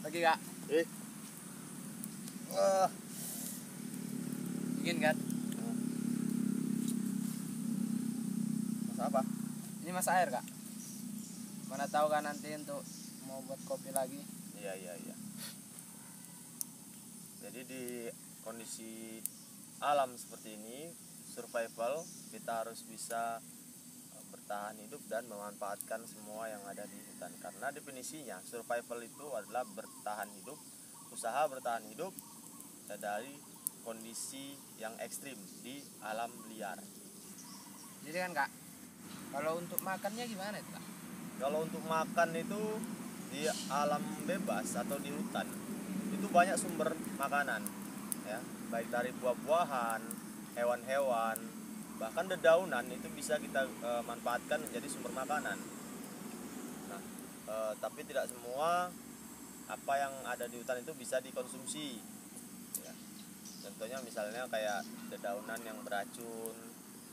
Lagi kak? Wah, Dingin kan? mas apa? Ini mas air kak? Mana tahu kan nanti untuk mau buat kopi lagi. Iya. Jadi di kondisi alam seperti ini, survival, kita harus bisa bertahan hidup dan memanfaatkan semua yang ada di hutan. Karena definisinya survival itu adalah bertahan hidup, usaha bertahan hidup dari kondisi yang ekstrim di alam liar. Jadi kan kak, kalau untuk makannya gimana itu kak? Kalau untuk makan itu di alam bebas atau di hutan itu banyak sumber makanan, ya, baik dari buah-buahan, hewan-hewan, bahkan dedaunan itu bisa kita manfaatkan menjadi sumber makanan. Nah, tapi tidak semua apa yang ada di hutan itu bisa dikonsumsi, ya. Contohnya misalnya kayak dedaunan yang beracun,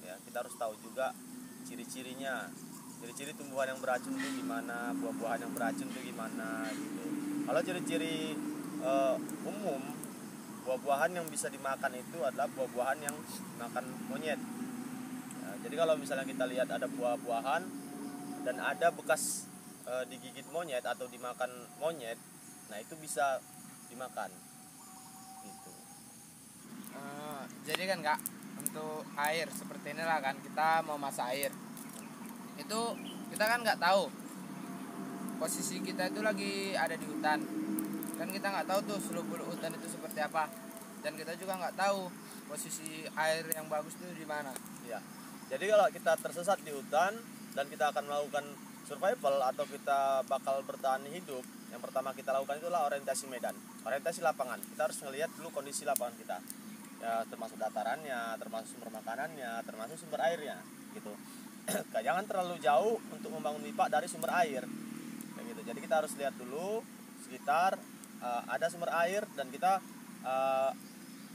ya, kita harus tahu juga ciri-cirinya, ciri-ciri tumbuhan yang beracun itu gimana, buah-buahan yang beracun itu gimana gitu. Kalau ciri-ciri umum, buah-buahan yang bisa dimakan itu adalah buah-buahan yang makan monyet. Nah, jadi kalau misalnya kita lihat ada buah-buahan dan ada bekas digigit monyet atau dimakan monyet, nah itu bisa dimakan gitu. Jadi kan kak, untuk air seperti inilah kan, kita mau masak air. Itu kita kan nggak tahu posisi kita itu lagi ada di hutan. Kan kita nggak tahu tuh seluk-beluk hutan itu seperti apa. Dan kita juga nggak tahu posisi air yang bagus itu di mana. Ya. Jadi kalau kita tersesat di hutan dan kita akan melakukan survival atau kita bakal bertahan hidup, yang pertama kita lakukan itulah orientasi medan, orientasi lapangan. Kita harus melihat dulu kondisi lapangan kita, ya, termasuk datarannya, termasuk sumber makanannya, termasuk sumber airnya, gitu. Jangan terlalu jauh untuk membangun pipa dari sumber air, kayak gitu. Jadi kita harus lihat dulu sekitar ada sumber air dan kita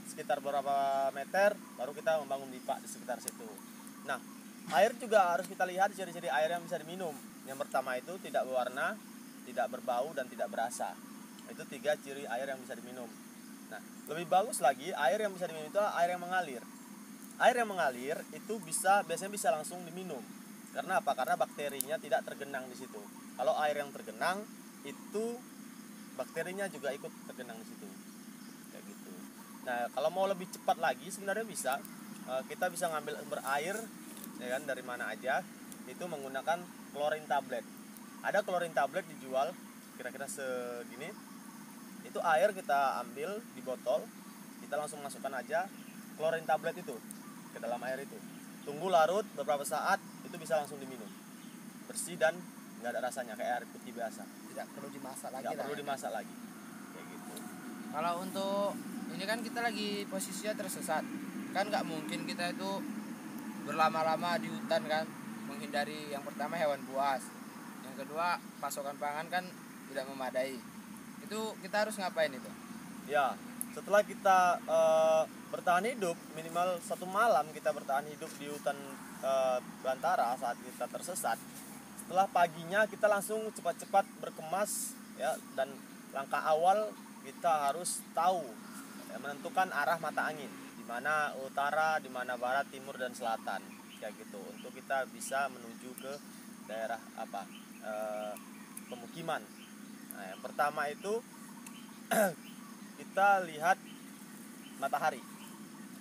sekitar beberapa meter baru kita membangun pipa di sekitar situ. Nah, air juga harus kita lihat ciri-ciri air yang bisa diminum. Yang pertama itu tidak berwarna, tidak berbau, dan tidak berasa. Itu 3 ciri air yang bisa diminum. Nah, lebih bagus lagi air yang bisa diminum itu air yang mengalir. Air yang mengalir itu biasanya bisa langsung diminum. Karena apa? Karena bakterinya tidak tergenang di situ. Kalau air yang tergenang itu bakterinya juga ikut tergenang di situ. Kayak gitu. Nah, kalau mau lebih cepat lagi sebenarnya bisa kita bisa ngambil sumber air, ya kan, dari mana aja, itu menggunakan klorin tablet. Ada klorin tablet dijual kira-kira segini. Itu air kita ambil di botol, kita langsung masukkan aja klorin tablet itu ke dalam air itu. Tunggu larut beberapa saat, itu bisa langsung diminum. Bersih dan nggak ada rasanya kayak air putih biasa. Tidak perlu dimasak lagi. Nggak perlu dimasak lagi. Kayak gitu. Kalau untuk ini kan kita lagi posisinya tersesat. Kan nggak mungkin kita itu berlama-lama di hutan kan, menghindari yang pertama hewan buas, yang kedua pasokan pangan kan tidak memadai. Itu kita harus ngapain itu? Ya, setelah kita bertahan hidup minimal 1 malam, kita bertahan hidup di hutan belantara saat kita tersesat. Setelah paginya kita langsung cepat-cepat berkemas, ya, dan langkah awal kita harus tahu, ya, menentukan arah mata angin, di mana utara, di mana barat, timur, dan selatan, kayak gitu, untuk kita bisa menuju ke daerah pemukiman. Nah, yang pertama itu kita lihat matahari.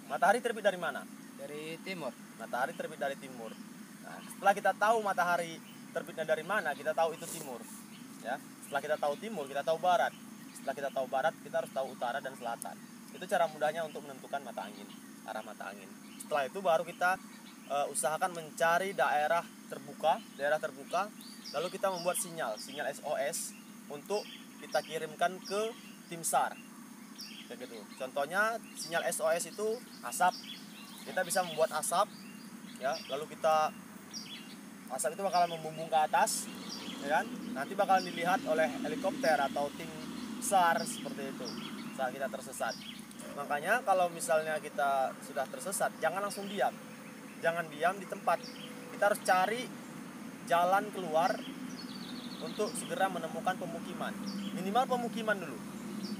Matahari terbit dari mana? Dari timur. Matahari terbit dari timur. Nah, setelah kita tahu matahari terbitnya dari mana, kita tahu itu timur, ya. Setelah kita tahu timur, kita tahu barat. Setelah kita tahu barat, kita harus tahu utara dan selatan. Itu cara mudahnya untuk menentukan mata angin, arah mata angin. Setelah itu baru kita usahakan mencari daerah terbuka, lalu kita membuat sinyal SOS untuk kita kirimkan ke tim SAR, kayak gitu. Contohnya sinyal SOS itu asap. Kita bisa membuat asap, ya, lalu asap itu bakalan membumbung ke atas, ya kan? Nanti bakalan dilihat oleh helikopter atau tim SAR seperti itu saat kita tersesat. Makanya kalau misalnya kita sudah tersesat, jangan langsung diam. Jangan diam di tempat. Kita harus cari jalan keluar untuk segera menemukan pemukiman, minimal pemukiman dulu.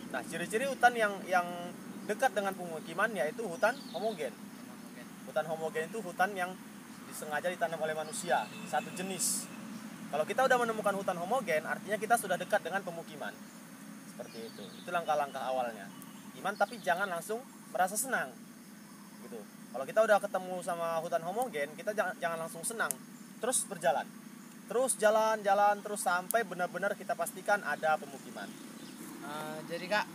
Nah, ciri-ciri hutan yang dekat dengan pemukiman yaitu hutan homogen. Hutan homogen itu hutan yang disengaja ditanam oleh manusia, satu jenis. Kalau kita udah menemukan hutan homogen, artinya kita sudah dekat dengan pemukiman. Seperti itu. Itu langkah-langkah awalnya. Iman, tapi jangan langsung merasa senang. Gitu. Kalau kita udah ketemu sama hutan homogen, kita jangan langsung senang. Terus berjalan. Terus jalan-jalan terus sampai benar-benar kita pastikan ada pemukiman. Jadi Kak,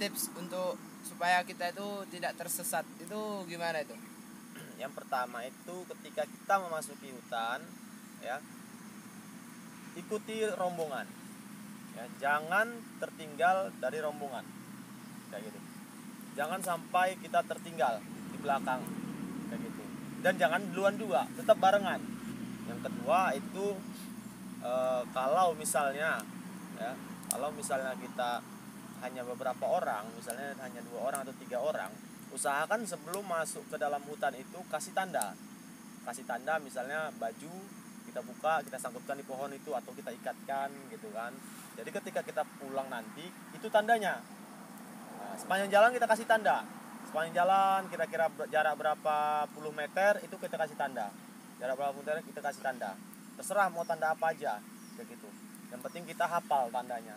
tips untuk supaya kita itu tidak tersesat itu gimana itu? Yang pertama itu ketika kita memasuki hutan, ya, ikuti rombongan, ya, jangan tertinggal dari rombongan, kayak gitu. Jangan sampai kita tertinggal di belakang, kayak gitu. Dan jangan duluan tetap barengan. Yang kedua itu kalau misalnya kita hanya beberapa orang, misalnya hanya 2 orang atau 3 orang, usahakan sebelum masuk ke dalam hutan itu kasih tanda misalnya baju kita buka, kita sangkutkan di pohon itu atau kita ikatkan gitu kan. Jadi ketika kita pulang nanti itu tandanya. Nah, sepanjang jalan kita kasih tanda, sepanjang jalan kira-kira jarak berapa puluh meter itu kita kasih tanda, jarak berapa puluh meter kita kasih tanda, terserah mau tanda apa aja kayak gitu. Yang penting kita hafal tandanya.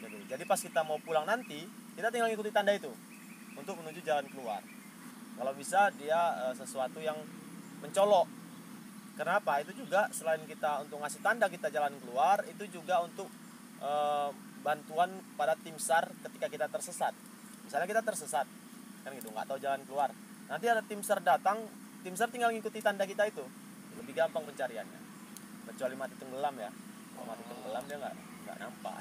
Jadi pas kita mau pulang nanti, kita tinggal ikuti tanda itu untuk menuju jalan keluar. Kalau bisa dia sesuatu yang mencolok. Kenapa? Itu juga selain kita untuk ngasih tanda kita jalan keluar, itu juga untuk bantuan pada tim SAR ketika kita tersesat. Misalnya kita tersesat, kan gitu, nggak tahu jalan keluar. Nanti ada tim SAR datang, tim SAR tinggal ngikuti tanda kita itu, lebih gampang pencariannya. Kecuali mati tenggelam ya. Kalau mati tenggelam dia nggak nampak.